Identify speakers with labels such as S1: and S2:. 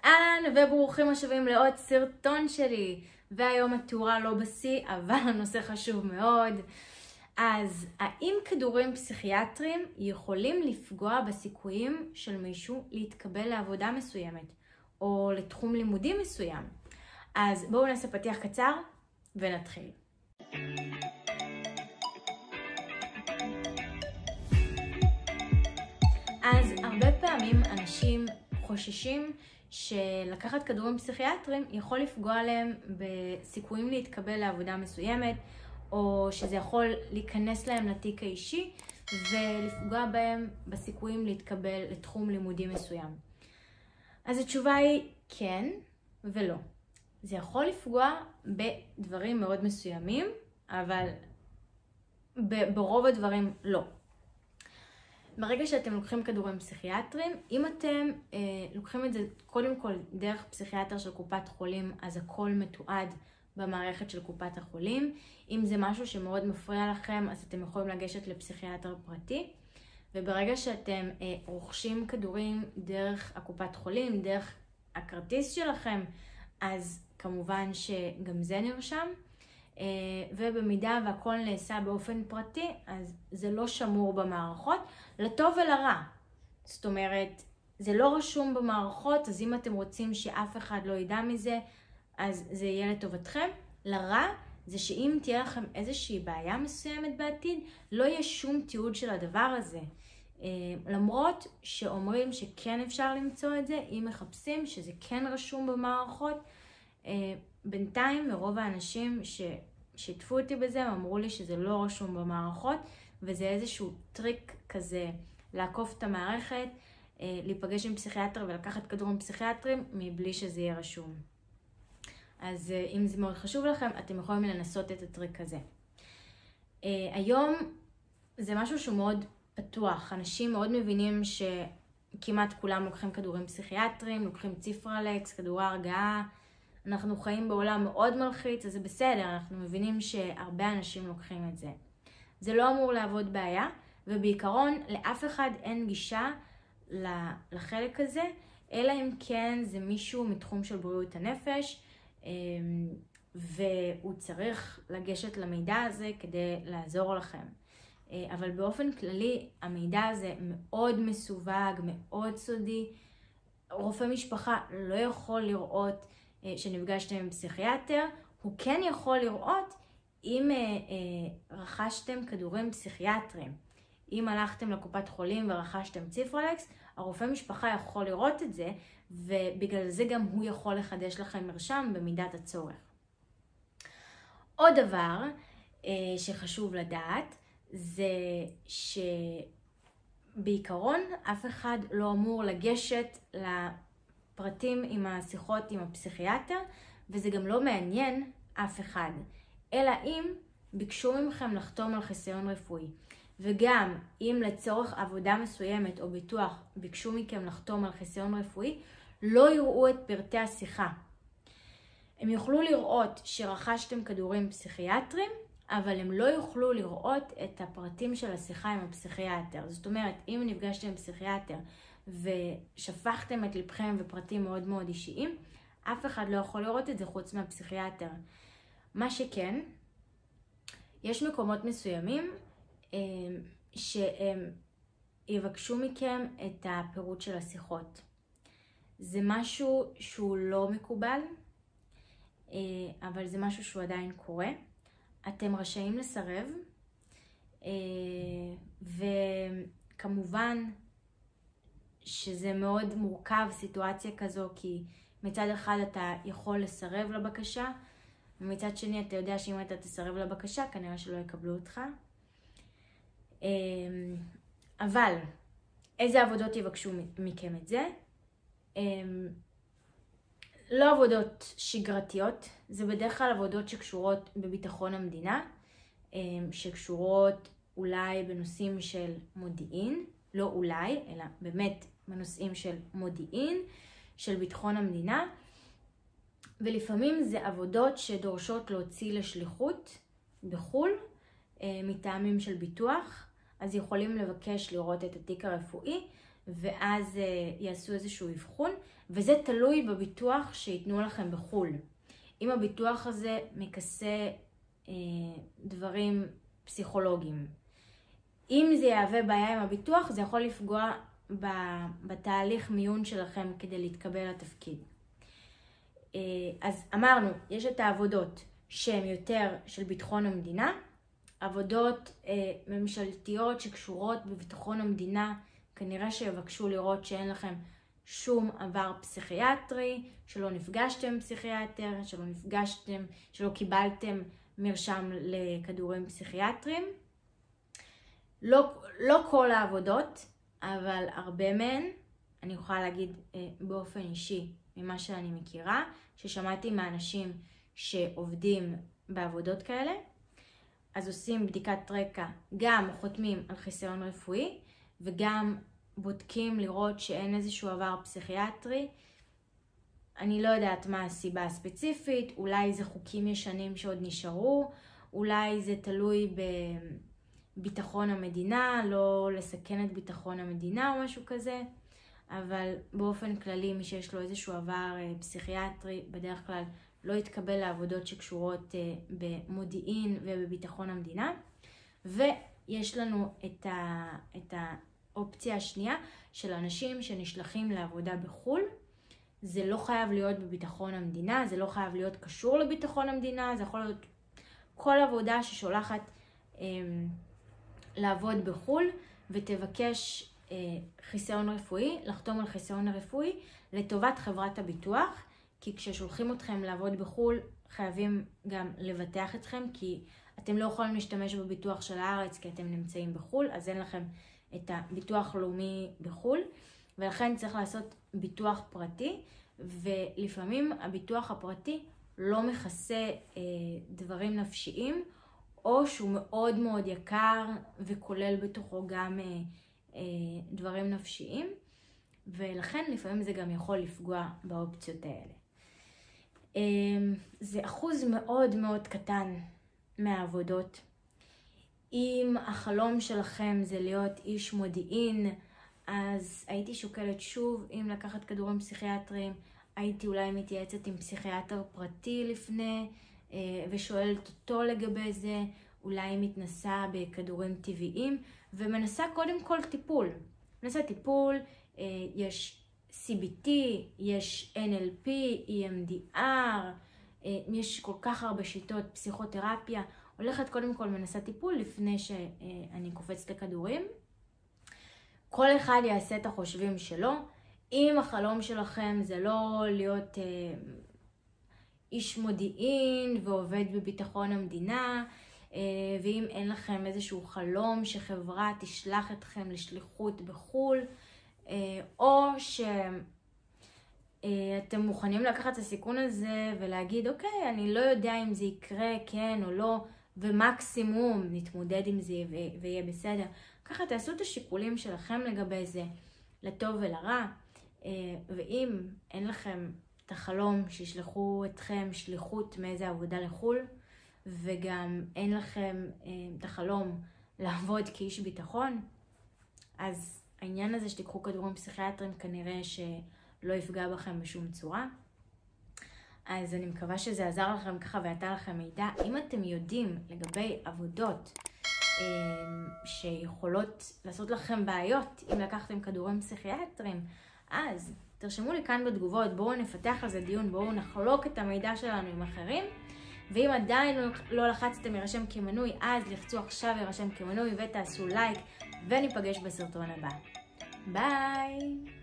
S1: אהלן וברוכים השבים לעוד סרטון שלי. והיום התאורה לא בשיא, אבל הנושא חשוב מאוד. אז האם כדורים פסיכיאטריים יכולים לפגוע בסיכויים של מישהו להתקבל לעבודה מסוימת או לתחום לימודים מסוים? אז בואו נעשה פתיח קצר ונתחיל. אז הרבה פעמים אנשים חוששים שלקחת כדורים פסיכיאטריים יכול לפגוע עליהם בסיכויים להתקבל לעבודה מסוימת, או שזה יכול להיכנס להם לתיק האישי ולפגוע בהם בסיכויים להתקבל לתחום לימודים מסוים. אז התשובה היא כן ולא. זה יכול לפגוע בדברים מאוד מסוימים, אבל ברוב הדברים לא. ברגע שאתם לוקחים כדורים פסיכיאטריים, אם אתם לוקחים את זה קודם כל דרך פסיכיאטר של קופת חולים, אז הכל מתועד במערכת של קופת החולים. אם זה משהו שמאוד מפריע לכם, אז אתם יכולים לגשת לפסיכיאטר פרטי. וברגע שאתם רוכשים כדורים דרך הקופת חולים, דרך הכרטיס שלכם, אז כמובן שגם זה נרשם. ובמידה והכל נעשה באופן פרטי, אז זה לא שמור במערכות, לטוב ולרע. זאת אומרת, זה לא רשום במערכות, אז אם אתם רוצים שאף אחד לא ידע מזה, אז זה יהיה לטובתכם. לרע זה שאם תהיה לכם איזושהי בעיה מסוימת בעתיד, לא יהיה שום תיעוד של הדבר הזה. למרות שאומרים שכן אפשר למצוא את זה, אם מחפשים שזה כן רשום במערכות, בינתיים מרוב האנשים ששיתפו אותי בזה, הם אמרו לי שזה לא רשום במערכות, וזה איזשהו טריק כזה לעקוף את המערכת, להיפגש עם פסיכיאטר ולקחת כדורים פסיכיאטריים מבלי שזה יהיה רשום. אז אם זה מאוד חשוב לכם, אתם יכולים לנסות את הטריק הזה. היום זה משהו שהוא מאוד פתוח. אנשים מאוד מבינים שכמעט כולם לוקחים כדורים פסיכיאטריים, לוקחים ציפרלקס, כדורי הרגעה. אנחנו חיים בעולם מאוד מלחיץ, אז זה בסדר, אנחנו מבינים שהרבה אנשים לוקחים את זה. זה לא אמור לעבוד בעיה, ובעיקרון לאף אחד אין גישה לחלק הזה, אלא אם כן זה מישהו מתחום של בריאות הנפש, והוא צריך לגשת למידע הזה כדי לעזור לכם. אבל באופן כללי, המידע הזה מאוד מסווג, מאוד סודי. רופא משפחה לא יכול לראות שנפגשתם עם פסיכיאטר, הוא כן יכול לראות אם רכשתם כדורים פסיכיאטריים. אם הלכתם לקופת חולים ורכשתם ציפרלקס, הרופא משפחה יכול לראות את זה, ובגלל זה גם הוא יכול לחדש לכם מרשם במידת הצורך. עוד דבר שחשוב לדעת, זה שבעיקרון אף אחד לא אמור לגשת לפרטים עם השיחות עם הפסיכיאטר, וזה גם לא מעניין אף אחד, אלא אם ביקשו ממכם לחתום על חיסיון רפואי. וגם אם לצורך עבודה מסוימת או ביטוח ביקשו מכם לחתום על חיסיון רפואי, לא יראו את פרטי השיחה. הם יוכלו לראות שרכשתם כדורים פסיכיאטריים, אבל הם לא יוכלו לראות את הפרטים של השיחה עם הפסיכיאטר. זאת אומרת, אם נפגשתם עם פסיכיאטר ושפכתם את לבכם ופרטים מאוד מאוד אישיים, אף אחד לא יכול לראות את זה חוץ מהפסיכיאטר. מה שכן, יש מקומות מסוימים שהם יבקשו מכם את הפירוט של השיחות. זה משהו שהוא לא מקובל, אבל זה משהו שהוא עדיין קורה. אתם רשאים לסרב, וכמובן שזה מאוד מורכב סיטואציה כזו, כי מצד אחד אתה יכול לסרב לבקשה, ומצד שני אתה יודע שאם אתה תסרב לבקשה כנראה שלא יקבלו אותך. אבל איזה עבודות יבקשו מכם את זה? לא עבודות שגרתיות, זה בדרך כלל עבודות שקשורות בביטחון המדינה, שקשורות אולי בנושאים של מודיעין, לא אולי, אלא באמת בנושאים של מודיעין, של ביטחון המדינה, ולפעמים זה עבודות שדורשות להוציא לשליחות בחול, מטעמים של ביטוח, אז יכולים לבקש לראות את התיק הרפואי, ואז יעשו איזשהו אבחון, וזה תלוי בביטוח שיתנו לכם בחול. אם הביטוח הזה מכסה דברים פסיכולוגיים. אם זה יהווה בעיה עם הביטוח, זה יכול לפגוע בתהליך מיון שלכם כדי להתקבל לתפקיד. אז אמרנו, יש את העבודות שהן יותר של ביטחון המדינה, עבודות ממשלתיות שקשורות בביטחון המדינה, כנראה שיבקשו לראות שאין לכם שום עבר פסיכיאטרי, שלא נפגשתם עם פסיכיאטר, שלא קיבלתם מרשם לכדורים פסיכיאטריים. לא כל העבודות, אבל הרבה מהן, אני יכולה להגיד באופן אישי ממה שאני מכירה, ששמעתי מאנשים שעובדים בעבודות כאלה, אז עושים בדיקת רקע, גם חותמים על חיסיון רפואי, וגם בודקים לראות שאין איזשהו עבר פסיכיאטרי. אני לא יודעת מה הסיבה הספציפית, אולי זה חוקים ישנים שעוד נשארו, אולי זה תלוי בביטחון המדינה, לא לסכן את ביטחון המדינה או משהו כזה, אבל באופן כללי מי שיש לו איזשהו עבר פסיכיאטרי בדרך כלל לא יתקבל לעבודות שקשורות במודיעין ובביטחון המדינה. ויש לנו את האופציה השנייה של אנשים שנשלחים לעבודה בחול. זה לא חייב להיות בביטחון המדינה, זה לא חייב להיות קשור לביטחון המדינה, זה יכול להיות כל עבודה ששולחת לעבוד בחול ותבקש חיסיון רפואי, לחתום על חיסיון הרפואי לטובת חברת הביטוח, כי כששולחים אתכם לעבוד בחול חייבים גם לבטח אתכם, כי אתם לא יכולים להשתמש בביטוח של הארץ כי אתם נמצאים בחול, אז אין לכם את הביטוח לאומי בחול, ולכן צריך לעשות ביטוח פרטי, ולפעמים הביטוח הפרטי לא מכסה דברים נפשיים, או שהוא מאוד מאוד יקר וכולל בתוכו גם דברים נפשיים, ולכן לפעמים זה גם יכול לפגוע באופציות האלה. זה אחוז מאוד מאוד קטן מהעבודות. אם החלום שלכם זה להיות איש מודיעין, אז הייתי שוקלת שוב אם לקחת כדורים פסיכיאטריים, הייתי אולי מתייעצת עם פסיכיאטר פרטי לפני, ושואלת אותו לגבי זה, אולי מתנסה בכדורים טבעיים, ומנסה קודם כל טיפול. מנסה טיפול, יש CBT, יש NLP, EMDR, יש כל כך הרבה שיטות פסיכותרפיה. הולכת קודם כל מנסה טיפול לפני שאני קופצת לכדורים. כל אחד יעשה את החושבים שלו. אם החלום שלכם זה לא להיות איש מודיעין ועובד בביטחון המדינה, ואם אין לכם איזשהו חלום שחברה תשלח אתכם לשליחות בחול, או שאתם מוכנים לקחת את הסיכון הזה ולהגיד, אוקיי, אני לא יודע אם זה יקרה, כן או לא, ומקסימום נתמודד עם זה ויהיה בסדר. ככה תעשו את השיקולים שלכם לגבי זה, לטוב ולרע, ואם אין לכם את החלום שישלחו אתכם שליחות מאיזה עבודה לחול, וגם אין לכם את החלום לעבוד כאיש ביטחון, אז העניין הזה שתיקחו כדורים פסיכיאטריים כנראה שלא יפגע בכם בשום צורה. אז אני מקווה שזה עזר לכם ככה והייתה לכם מידע. אם אתם יודעים לגבי עבודות שיכולות לעשות לכם בעיות אם לקחתם כדורים פסיכיאטריים, אז תרשמו לי כאן בתגובות, בואו נפתח על זה דיון, בואו נחלוק את המידע שלנו עם אחרים. ואם עדיין לא לחצתם ירשם כמנוי, אז לחצו עכשיו ירשם כמנוי ותעשו לייק, וניפגש בסרטון הבא. ביי!